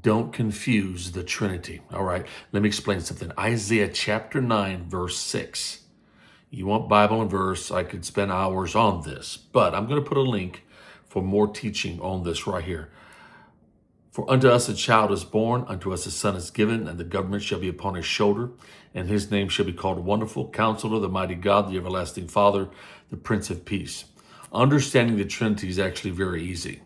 Don't confuse the Trinity. All right, let me explain something. Isaiah chapter 9, verse 6. You want Bible and verse, I could spend hours on this, but I'm going to put a link for more teaching on this right here. For unto us a child is born, unto us a son is given, and the government shall be upon his shoulder, and his name shall be called Wonderful, Counselor, the Mighty God, the Everlasting Father, the Prince of Peace. Understanding the Trinity is actually very easy.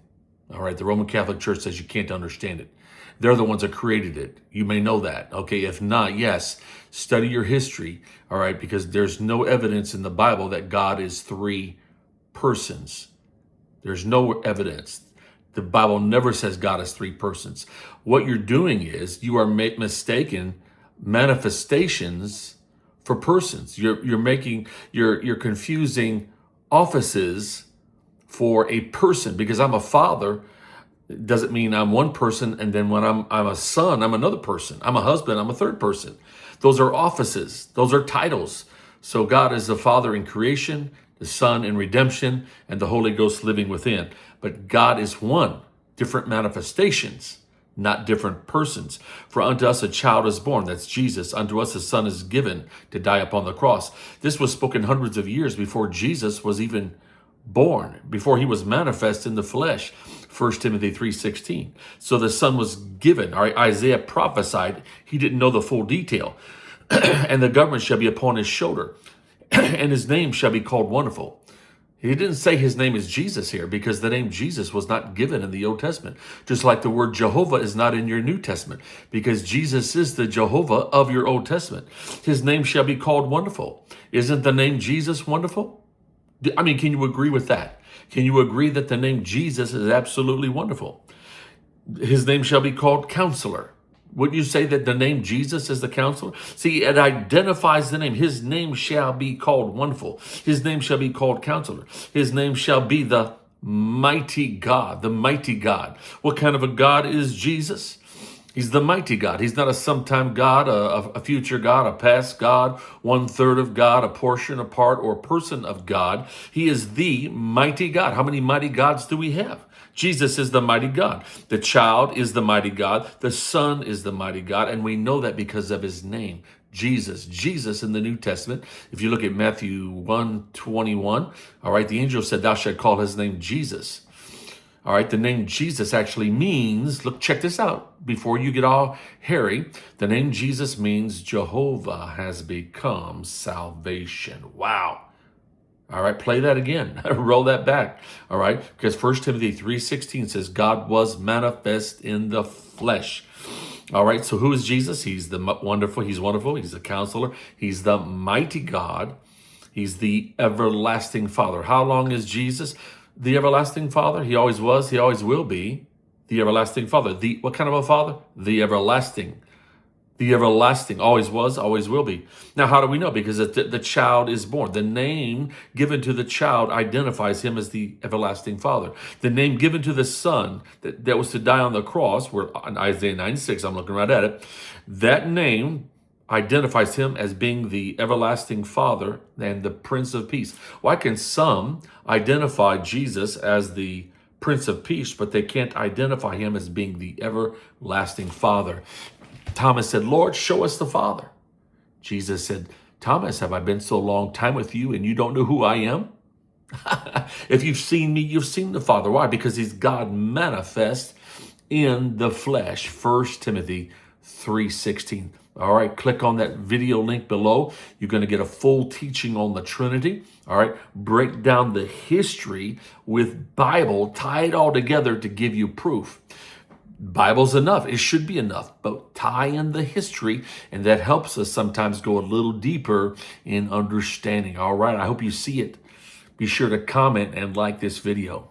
All right, the Roman Catholic Church says you can't understand it. They're the ones that created it. You may know that. Okay, if not, yes, study your history. All right, because there's no evidence in the Bible that God is three persons. There's no evidence. The Bible never says God is three persons. What you're doing is you are mistaking manifestations for persons. You're confusing offices for a person. Because I'm a father, it doesn't mean I'm one person, and then when I'm a son, I'm another person. I'm a husband, I'm a third person. Those are offices. Those are titles. So God is the Father in creation, the Son in redemption, and the Holy Ghost living within. But God is one, different manifestations, not different persons. For unto us a child is born, that's Jesus. Unto us a son is given to die upon the cross. This was spoken hundreds of years before Jesus was even born, before he was manifest in the flesh. 1 Timothy 3:16. So the son was given. All right, Isaiah prophesied. He didn't know the full detail. And the government shall be upon his shoulder, and his name shall be called Wonderful. He didn't say his name is Jesus here because the name Jesus was not given in the Old Testament. Just like the word Jehovah is not in your New Testament because Jesus is the Jehovah of your Old Testament. His name shall be called Wonderful. Isn't the name Jesus wonderful? I mean, can you agree with that? Can you agree that the name Jesus is absolutely wonderful? His name shall be called Counselor. Would you say that the name Jesus is the Counselor? See, it identifies the name. His name shall be called Wonderful. His name shall be called Counselor. His name shall be the Mighty God, the Mighty God. What kind of a God is Jesus? He's the mighty God. He's not a sometime God, a future God, a past God, 1/3 of God, a portion, a part, or person of God. He is the mighty God. How many mighty gods do we have? Jesus is the mighty God. The child is the mighty God. The son is the mighty God. And we know that because of his name, Jesus. Jesus in the New Testament, if you look at Matthew 1:21, all right, the angel said, thou shalt call his name Jesus. All right, the name Jesus actually means, look, check this out before you get all hairy. The name Jesus means Jehovah has become salvation. Wow. All right, play that again. Roll that back. All right, because 1 Timothy 3:16 says God was manifest in the flesh. All right, so who is Jesus? He's the wonderful. He's wonderful. He's the Counselor. He's the mighty God. He's the everlasting Father. How long is Jesus the everlasting Father? He always was, he always will be the everlasting Father. What kind of a Father? The everlasting. The everlasting, always was, always will be. Now, how do we know? Because the child is born. The name given to the child identifies him as the everlasting Father. The name given to the Son that was to die on the cross, where in Isaiah 9:6, I'm looking right at it, that name identifies him as being the everlasting Father and the Prince of Peace. Why can some identify Jesus as the Prince of Peace, but they can't identify him as being the everlasting Father? Thomas said, Lord, show us the Father. Jesus said, Thomas, have I been so long time with you and you don't know who I am? If you've seen me, you've seen the Father. Why? Because he's God manifest in the flesh. 1 Timothy 3:16. All right, click on that video link below. You're going to get a full teaching on the Trinity. All right, break down the history with Bible, tie it all together to give you proof. Bible's enough. It should be enough, but tie in the history, and that helps us sometimes go a little deeper in understanding. All right, I hope you see it. Be sure to comment and like this video.